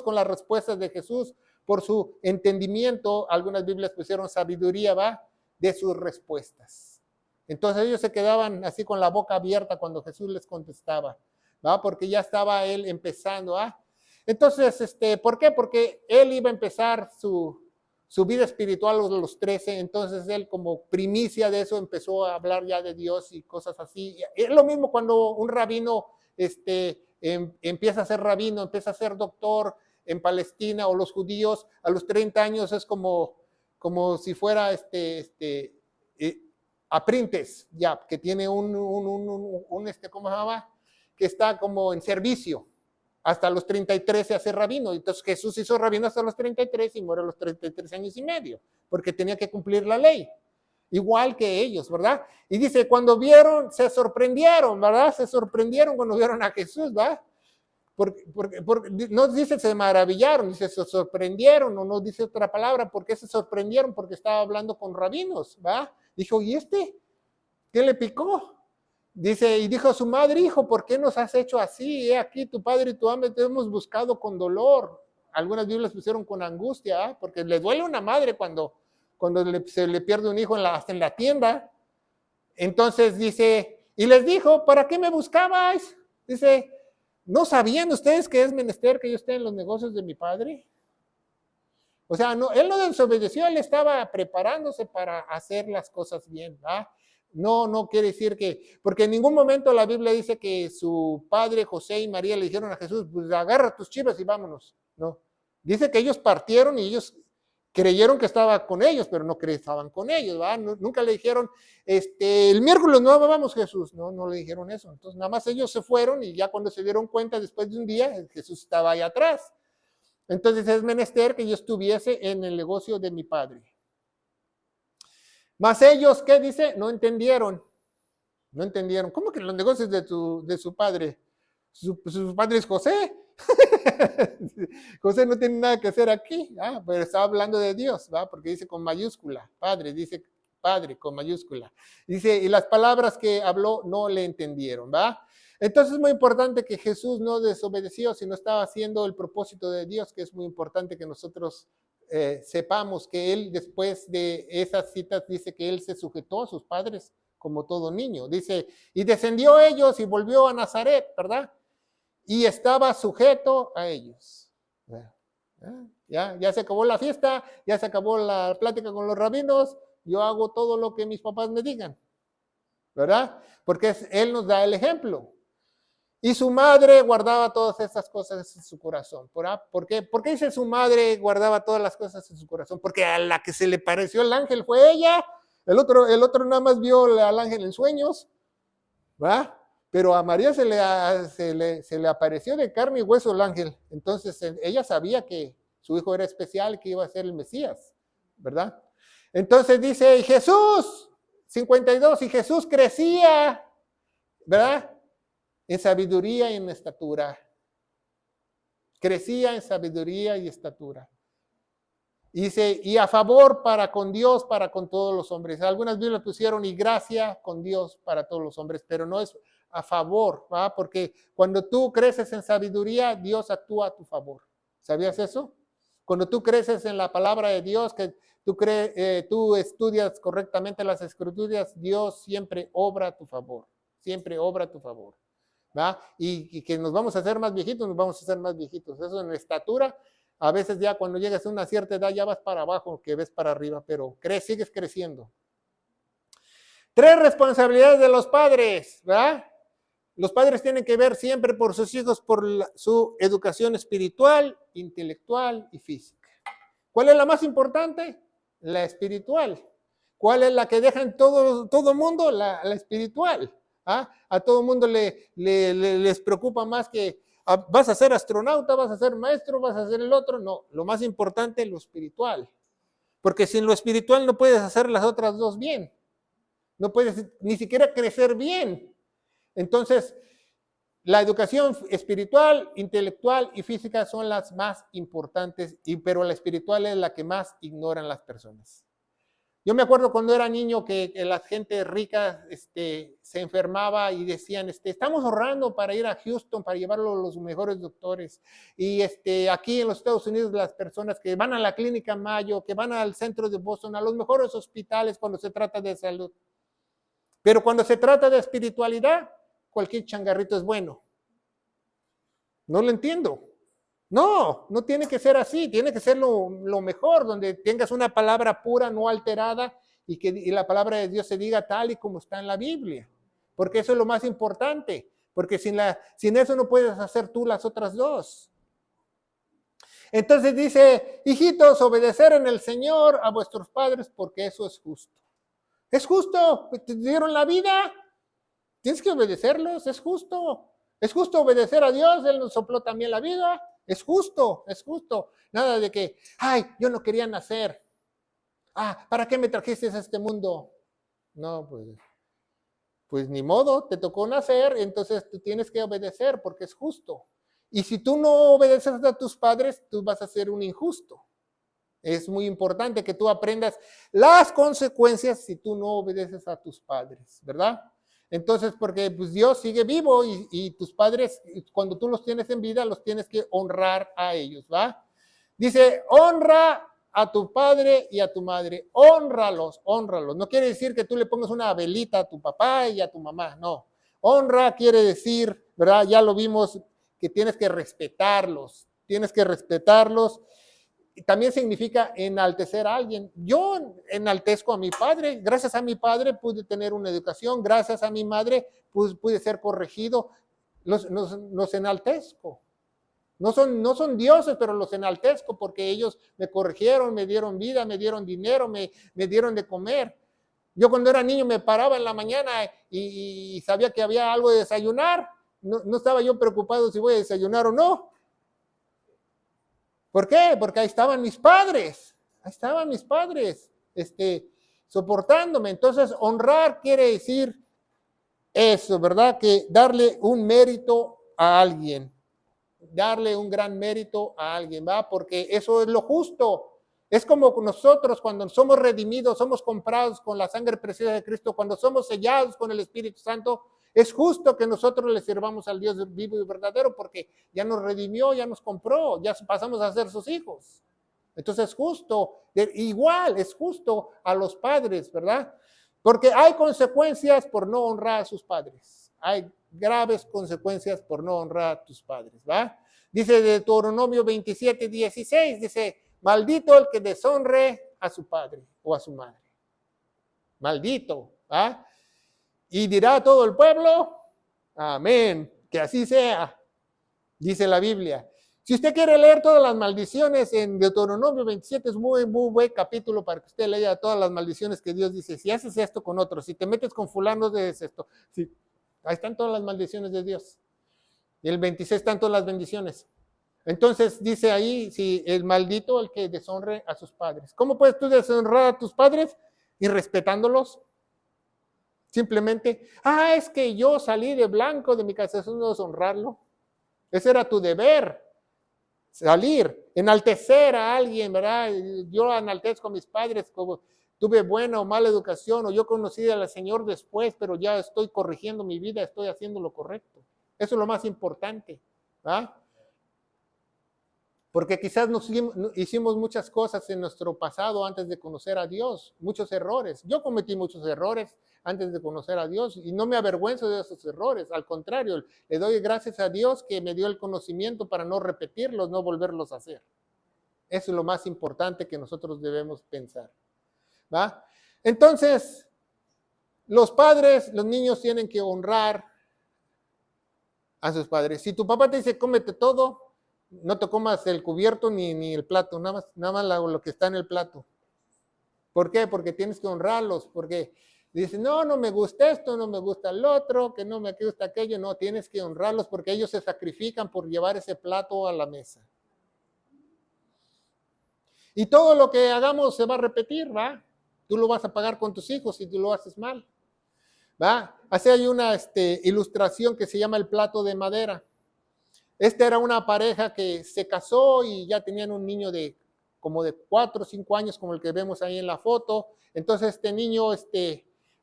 con las respuestas de Jesús por su entendimiento. Algunas Biblias pusieron sabiduría, de sus respuestas. Entonces ellos se quedaban así con la boca abierta cuando Jesús les contestaba, porque ya estaba él empezando. Entonces, ¿por qué? Porque él iba a empezar su vida espiritual a los 13, entonces él como primicia de eso empezó a hablar ya de Dios y cosas así. Es lo mismo cuando un rabino empieza a ser rabino, empieza a ser doctor en Palestina, o los judíos a los 30 años es como si fuera aprendiz, ya, que tiene ¿cómo se llama? Que está como en servicio. Hasta los 33 se hace rabino. Entonces Jesús hizo rabino hasta los 33 y muere a los 33 años y medio, porque tenía que cumplir la ley. Igual que ellos, ¿verdad? Y dice, cuando vieron, se sorprendieron, ¿verdad? Se sorprendieron cuando vieron a Jesús, ¿verdad? Porque no dice se maravillaron, dice se sorprendieron, o no dice otra palabra. ¿Por qué se sorprendieron? Porque estaba hablando con rabinos, Dijo, ¿y qué le picó? Dice, y dijo a su madre, hijo, ¿por qué nos has hecho así? Aquí tu padre y tu madre te hemos buscado con dolor. Algunas Biblias pusieron con angustia, porque le duele a una madre cuando se le pierde un hijo hasta en la tienda. Entonces dice, y les dijo, ¿para qué me buscabais? Dice, ¿no sabían ustedes que es menester que yo esté en los negocios de mi padre? O sea, no, él no desobedeció, él estaba preparándose para hacer las cosas bien, ¿verdad? No, no quiere decir que, porque en ningún momento la Biblia dice que su padre José y María le dijeron a Jesús, pues agarra tus chivas y vámonos. No, dice que ellos partieron y ellos creyeron que estaba con ellos, pero no estaban con ellos, ¿verdad? Nunca le dijeron, el miércoles no vamos Jesús, no, no le dijeron eso. Entonces nada más ellos se fueron y ya cuando se dieron cuenta después de un día, Jesús estaba ahí atrás. Entonces es menester que yo estuviese en el negocio de mi padre. Mas ellos, ¿qué dice? No entendieron. No entendieron. ¿Cómo que los negocios de su padre? Su padre es José. José no tiene nada que hacer aquí. Pero está hablando de Dios, ¿va? Porque dice con mayúscula. Padre, dice padre con mayúscula. Dice, y las palabras que habló no le entendieron, ¿va? Entonces es muy importante que Jesús no desobedeció, sino estaba haciendo el propósito de Dios, que es muy importante que nosotros sepamos que él después de esas citas dice que él se sujetó a sus padres como todo niño. Dice, y descendió ellos y volvió a Nazaret, ¿verdad? Y estaba sujeto a ellos. Ya se acabó la fiesta, ya se acabó la plática con los rabinos, yo hago todo lo que mis papás me digan, ¿verdad? Porque él nos da el ejemplo. Y su madre guardaba todas esas cosas en su corazón. ¿Por qué? ¿Por qué dice su madre guardaba todas las cosas en su corazón? Porque a la que se le pareció el ángel fue ella. El otro nada más vio al ángel en sueños, ¿va? Pero a María se le apareció de carne y hueso el ángel. Entonces ella sabía que su hijo era especial, que iba a ser el Mesías, ¿verdad? Entonces dice, y Jesús, 52, y Jesús crecía, ¿verdad? En sabiduría y en estatura. Crecía en sabiduría y estatura. Dice, y a favor para con Dios, para con todos los hombres. Algunas Biblias pusieron, y gracia con Dios para todos los hombres, pero no es a favor, ¿va? Porque cuando tú creces en sabiduría, Dios actúa a tu favor. ¿Sabías eso? Cuando tú creces en la palabra de Dios, que tú estudias correctamente las escrituras, Dios siempre obra a tu favor. Siempre obra a tu favor. ¿Va? Y que nos vamos a hacer más viejitos, nos vamos a hacer más viejitos. Eso en la estatura, a veces ya cuando llegas a una cierta edad ya vas para abajo, que ves para arriba, pero sigues creciendo. 3 responsabilidades de los padres, ¿verdad? Los padres tienen que ver siempre por sus hijos, por su educación espiritual, intelectual y física. ¿Cuál es la más importante? La espiritual. ¿Cuál es la que dejan todo mundo? La espiritual. A todo mundo les preocupa más que vas a ser astronauta, vas a ser maestro, vas a ser el otro. No, lo más importante es lo espiritual. Porque sin lo espiritual no puedes hacer las otras dos bien. No puedes ni siquiera crecer bien. Entonces, la educación espiritual, intelectual y física son las más importantes, pero la espiritual es la que más ignoran las personas. Yo me acuerdo cuando era niño que la gente rica se enfermaba y decían, estamos ahorrando para ir a Houston, para llevarlo a los mejores doctores. Y aquí en los Estados Unidos las personas que van a la clínica Mayo, que van al centro de Boston, a los mejores hospitales cuando se trata de salud. Pero cuando se trata de espiritualidad, cualquier changarrito es bueno. No lo entiendo. No, no tiene que ser así, tiene que ser lo mejor, donde tengas una palabra pura, no alterada, y la palabra de Dios se diga tal y como está en la Biblia. Porque eso es lo más importante, porque sin eso no puedes hacer tú las otras dos. Entonces dice, hijitos, obedecer en el Señor a vuestros padres, porque eso es justo. Es justo, te dieron la vida, tienes que obedecerlos, es justo. Es justo obedecer a Dios, Él nos sopló también la vida. Es justo, es justo. Nada de que, ay, yo no quería nacer. ¿Para qué me trajiste a este mundo? No, pues ni modo, te tocó nacer, entonces tú tienes que obedecer porque es justo. Y si tú no obedeces a tus padres, tú vas a ser un injusto. Es muy importante que tú aprendas las consecuencias si tú no obedeces a tus padres, ¿verdad? Entonces, porque pues Dios sigue vivo y tus padres, cuando tú los tienes en vida, los tienes que honrar a ellos, ¿va? Dice, honra a tu padre y a tu madre, honralos, honralos. No quiere decir que tú le pongas una velita a tu papá y a tu mamá, no. Honra quiere decir, ¿verdad? Ya lo vimos, que tienes que respetarlos también significa enaltecer a alguien. Yo enaltezco a mi padre, gracias a mi padre pude tener una educación, gracias a mi madre pude ser corregido, los enaltezco. No son dioses, pero los enaltezco porque ellos me corrigieron, me dieron vida, me dieron dinero, me dieron de comer. Yo cuando era niño me paraba en la mañana y sabía que había algo de desayunar. No estaba yo preocupado si voy a desayunar o no. ¿Por qué? Porque ahí estaban mis padres. Ahí estaban mis padres, soportándome. Entonces, honrar quiere decir eso, ¿verdad? Que darle un mérito a alguien. Darle un gran mérito a alguien, ¿va? Porque eso es lo justo. Es como nosotros cuando somos redimidos, somos comprados con la sangre preciosa de Cristo, cuando somos sellados con el Espíritu Santo, es justo que nosotros le sirvamos al Dios vivo y verdadero porque ya nos redimió, ya nos compró, ya pasamos a ser sus hijos. Entonces es justo, igual es justo a los padres, ¿verdad? Porque hay consecuencias por no honrar a sus padres. Hay graves consecuencias por no honrar a tus padres, ¿va? Dice Deuteronomio 27:16, dice, maldito el que deshonre a su padre o a su madre. Maldito, ¿va? Y dirá todo el pueblo, amén, que así sea, dice la Biblia. Si usted quiere leer todas las maldiciones en Deuteronomio 27, es muy buen capítulo para que usted lea todas las maldiciones que Dios dice. Si haces esto con otros, si te metes con fulano, es esto. Si, ahí están todas las maldiciones de Dios. Y el 26 están todas las bendiciones. Entonces dice ahí, si el maldito el que deshonre a sus padres. ¿Cómo puedes tú deshonrar a tus padres? Irrespetándolos. Simplemente, es que yo salí de blanco de mi casa, eso no es honrarlo. Ese era tu deber, salir, enaltecer a alguien, ¿verdad? Yo enaltezco a mis padres como tuve buena o mala educación, o yo conocí al Señor después, pero ya estoy corrigiendo mi vida, estoy haciendo lo correcto. Eso es lo más importante, ¿verdad? Porque quizás hicimos muchas cosas en nuestro pasado antes de conocer a Dios, muchos errores. Yo cometí muchos errores antes de conocer a Dios y no me avergüenzo de esos errores. Al contrario, le doy gracias a Dios que me dio el conocimiento para no repetirlos, no volverlos a hacer. Eso es lo más importante que nosotros debemos pensar, ¿va? Entonces, los padres, los niños tienen que honrar a sus padres. Si tu papá te dice, cómete todo, no te comas el cubierto ni el plato, nada más lo que está en el plato. ¿Por qué? Porque tienes que honrarlos, porque dicen, no me gusta esto, no me gusta el otro, que no me gusta aquello. No, tienes que honrarlos porque ellos se sacrifican por llevar ese plato a la mesa. Y todo lo que hagamos se va a repetir, ¿va? Tú lo vas a pagar con tus hijos si tú lo haces mal, ¿va? Así hay una ilustración que se llama el plato de madera. Esta era una pareja que se casó y ya tenían un niño de como de 4 o 5 años, como el que vemos ahí en la foto. Entonces este niño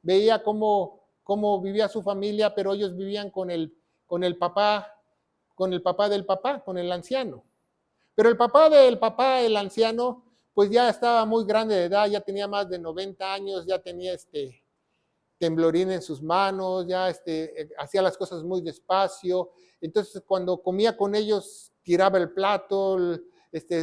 veía cómo vivía su familia, pero ellos vivían con el papá del papá, con el anciano. Pero el papá del papá, el anciano, pues ya estaba muy grande de edad, ya tenía más de 90 años, ya tenía temblorín en sus manos, ya hacía las cosas muy despacio. Entonces cuando comía con ellos tiraba el plato,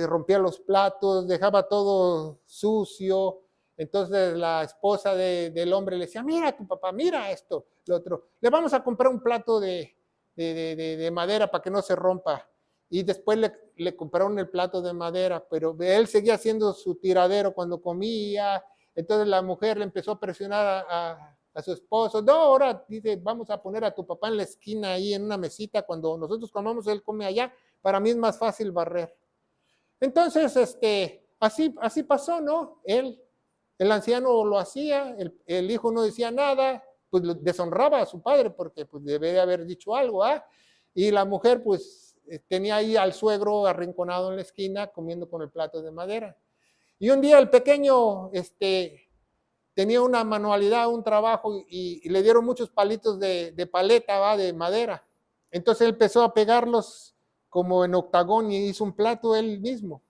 rompía los platos, dejaba todo sucio. Entonces la esposa del hombre le decía, mira tu papá, mira esto, lo otro, le vamos a comprar un plato de madera para que no se rompa. Y después le compraron el plato de madera, pero él seguía haciendo su tiradero cuando comía. Entonces la mujer le empezó a presionar a su esposo, no, ahora dice, vamos a poner a tu papá en la esquina ahí en una mesita, cuando nosotros comamos, él come allá, para mí es más fácil barrer. Entonces, así pasó, ¿no? El anciano lo hacía, el hijo no decía nada, pues deshonraba a su padre porque pues debería haber dicho algo, ¿ah? Y la mujer pues tenía ahí al suegro arrinconado en la esquina comiendo con el plato de madera. Y un día el pequeño, tenía una manualidad, un trabajo, y le dieron muchos palitos de paleta, ¿va? De madera. Entonces él empezó a pegarlos como en octagón y hizo un plato él mismo.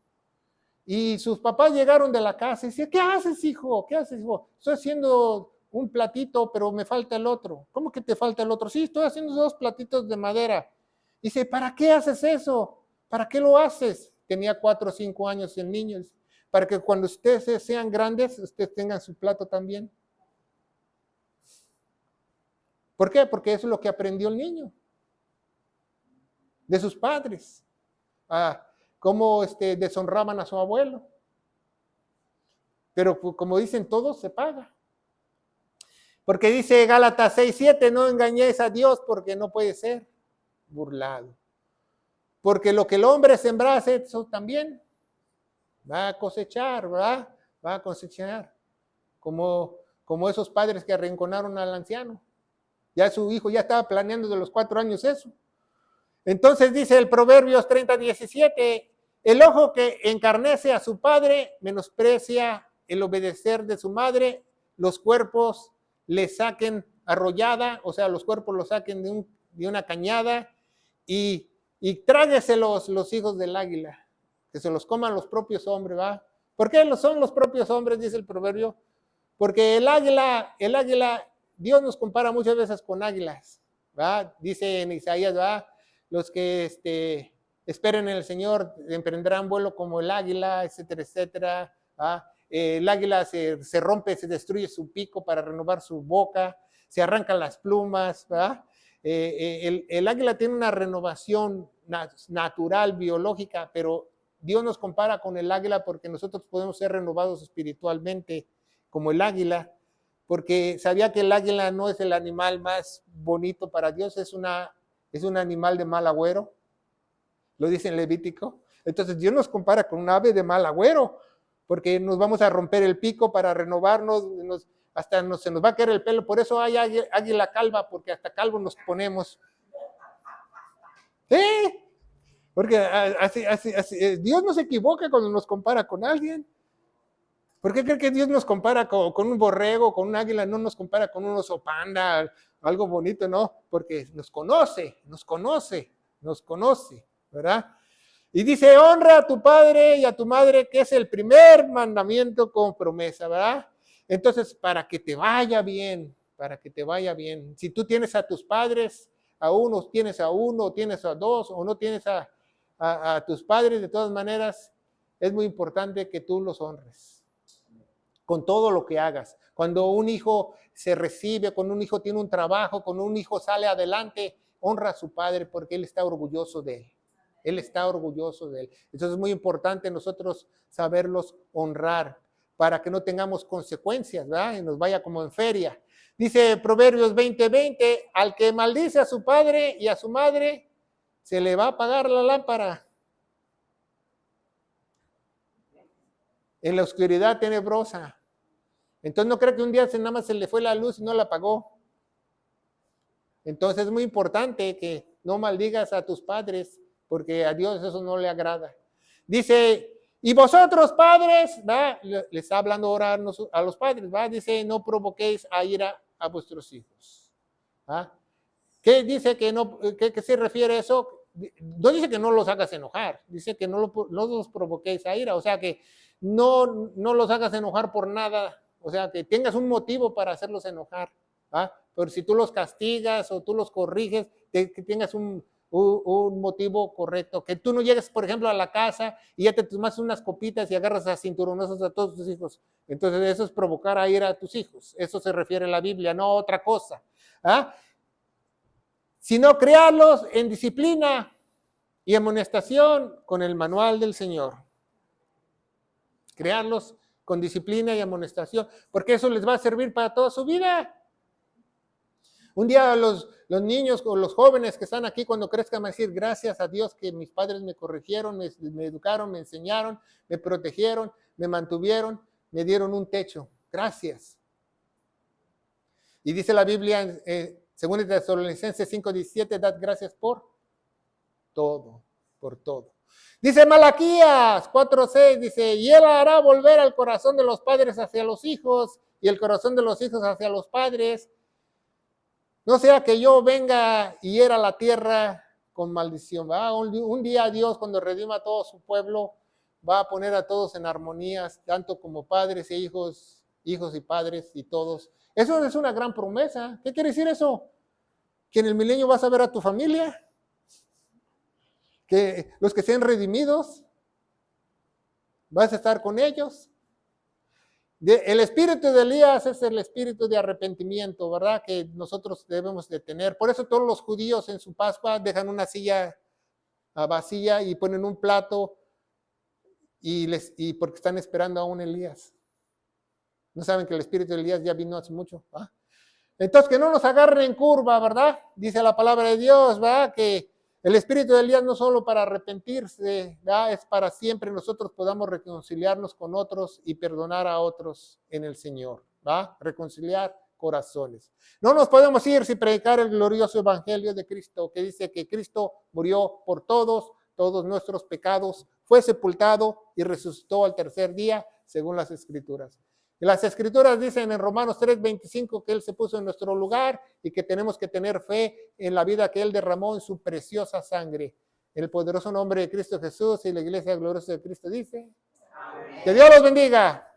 Y sus papás llegaron de la casa y decían, ¿qué haces, hijo? ¿Qué haces, hijo? Estoy haciendo un platito, pero me falta el otro. ¿Cómo que te falta el otro? Sí, estoy haciendo 2 platitos de madera. Dice, ¿para qué haces eso? ¿Para qué lo haces? tenía 4 o 5 años el niño, para que cuando ustedes sean grandes, ustedes tengan su plato también. ¿Por qué? Porque eso es lo que aprendió el niño de sus padres. Cómo deshonraban a su abuelo. Pero como dicen todos, se paga. Porque dice Gálatas 6:7, no engañéis a Dios porque no puede ser burlado. Porque lo que el hombre sembrase, eso también va a cosechar, ¿verdad? Va a cosechar. Como esos padres que arrinconaron al anciano. Ya su hijo ya estaba planeando de los 4 años eso. Entonces dice el Proverbios 30:17, el ojo que encarnece a su padre menosprecia el obedecer de su madre, los cuerpos le saquen arrollada, o sea, los cuerpos los saquen de una cañada y trágueselos los hijos del águila, que se los coman los propios hombres, ¿va? ¿Por qué son los propios hombres? Dice el proverbio. Porque el águila, Dios nos compara muchas veces con águilas, ¿va? Dice en Isaías, ¿va? Los que esperen en el Señor emprenderán vuelo como el águila, etcétera, etcétera, ¿va? El águila se rompe, se destruye su pico para renovar su boca, se arrancan las plumas, ¿va? El águila tiene una renovación natural, biológica, pero Dios nos compara con el águila porque nosotros podemos ser renovados espiritualmente como el águila, porque sabía que el águila no es el animal más bonito para Dios, es un animal de mal agüero, lo dice en Levítico. Entonces Dios nos compara con un ave de mal agüero, porque nos vamos a romper el pico para renovarnos, se nos va a caer el pelo, por eso hay águila calva, porque hasta calvo nos ponemos. ¿Sí? Porque así, Dios no se equivoca cuando nos compara con alguien. ¿Por qué cree que Dios nos compara con un borrego, con un águila? No nos compara con un oso panda, algo bonito, no, porque nos conoce, ¿verdad? Y dice, honra a tu padre y a tu madre, que es el primer mandamiento con promesa, ¿verdad? Entonces, para que te vaya bien, si tú tienes a tus padres, a uno, tienes a dos, o no tienes a tus padres, de todas maneras, es muy importante que tú los honres con todo lo que hagas. Cuando un hijo se recibe, cuando un hijo tiene un trabajo, cuando un hijo sale adelante, honra a su padre porque él está orgulloso de él. Entonces es muy importante nosotros saberlos honrar para que no tengamos consecuencias, ¿verdad? Y nos vaya como en feria. Dice Proverbios 20:20, al que maldice a su padre y a su madre, se le va a apagar la lámpara. En la oscuridad tenebrosa. Entonces no creo que un día nada más se le fue la luz y no la apagó. Entonces es muy importante que no maldigas a tus padres, porque a Dios eso no le agrada. Dice, y vosotros padres, ¿va? Le está hablando ahora a los padres, ¿va? Dice, no provoquéis a ira a vuestros hijos. ¿Va? ¿Qué dice que no? ¿Qué se refiere a eso? No dice que no los hagas enojar, dice que no los provoquéis a ira, o sea que no los hagas enojar por nada, o sea que tengas un motivo para hacerlos enojar. ¿Va? Pero si tú los castigas o tú los corriges, que tengas un motivo correcto, que tú no llegues, por ejemplo, a la casa y ya te tomas unas copitas y agarras a cinturonazos a todos tus hijos. Entonces eso es provocar a ira a tus hijos. Eso se refiere a la Biblia, no a otra cosa. ¿Ah? Sino criarlos en disciplina y amonestación con el manual del Señor. Criarlos con disciplina y amonestación, porque eso les va a servir para toda su vida. Un día los niños o los jóvenes que están aquí cuando crezcan van a decir, gracias a Dios que mis padres me corrigieron, me educaron, me enseñaron, me protegieron, me mantuvieron, me dieron un techo. Gracias. Y dice la Biblia en 2 Tesalonicenses 5:17, dad gracias por todo. Dice Malaquías 4:6, dice, y él hará volver al corazón de los padres hacia los hijos y el corazón de los hijos hacia los padres. No sea que yo venga y hiera la tierra con maldición. ¿Va? Un día Dios, cuando redima a todo su pueblo, va a poner a todos en armonías, tanto como padres e hijos y padres y todos. Eso es una gran promesa. ¿Qué quiere decir eso? Que en el milenio vas a ver a tu familia, que los que sean redimidos, ¿Vas a estar con ellos? El espíritu de Elías es el espíritu de arrepentimiento, ¿verdad? Que nosotros debemos de tener. Por eso todos los judíos en su Pascua dejan una silla vacía y ponen un plato y porque están esperando a un Elías. No saben que el espíritu de Elías ya vino hace mucho. ¿Va? Entonces, que no nos agarren en curva, ¿verdad? Dice la palabra de Dios, ¿verdad? Que el espíritu de Elías no solo para arrepentirse, ¿verdad? Es para siempre nosotros podamos reconciliarnos con otros y perdonar a otros en el Señor, ¿verdad? Reconciliar corazones. No nos podemos ir sin predicar el glorioso evangelio de Cristo, que dice que Cristo murió por todos nuestros pecados, fue sepultado y resucitó al tercer día, según las Escrituras. Y las Escrituras dicen en Romanos 3:25 que Él se puso en nuestro lugar y que tenemos que tener fe en la vida que Él derramó en su preciosa sangre. En el poderoso nombre de Cristo Jesús y la iglesia gloriosa de Cristo dice, amén. Que Dios los bendiga.